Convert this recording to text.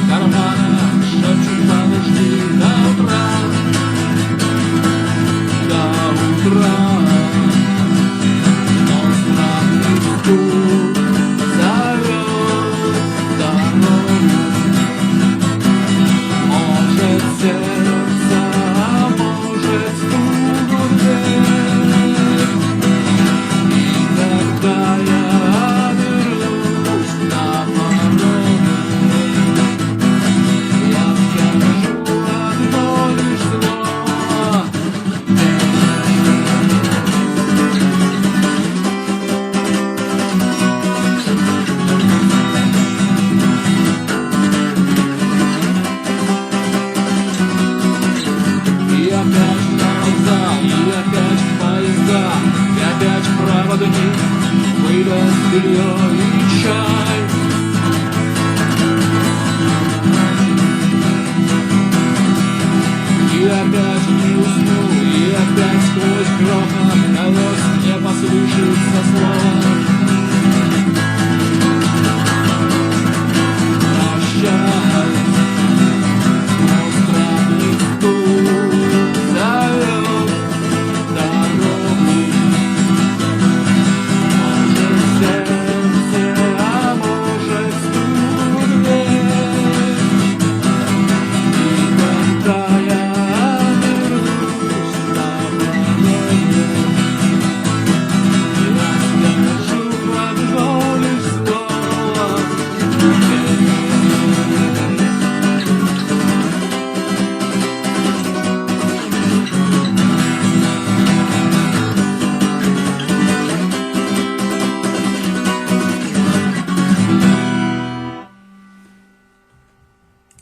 кармана шепчут подожди до утра, до утра. Но странный стук зовет дорогу. Может сердце, а может стук в дверь. И тогда я вернусь на пороге. Я скажу одно лишь слово. И опять на вокзал, и опять в поезда, и опять в проводы выдаст белье и чай.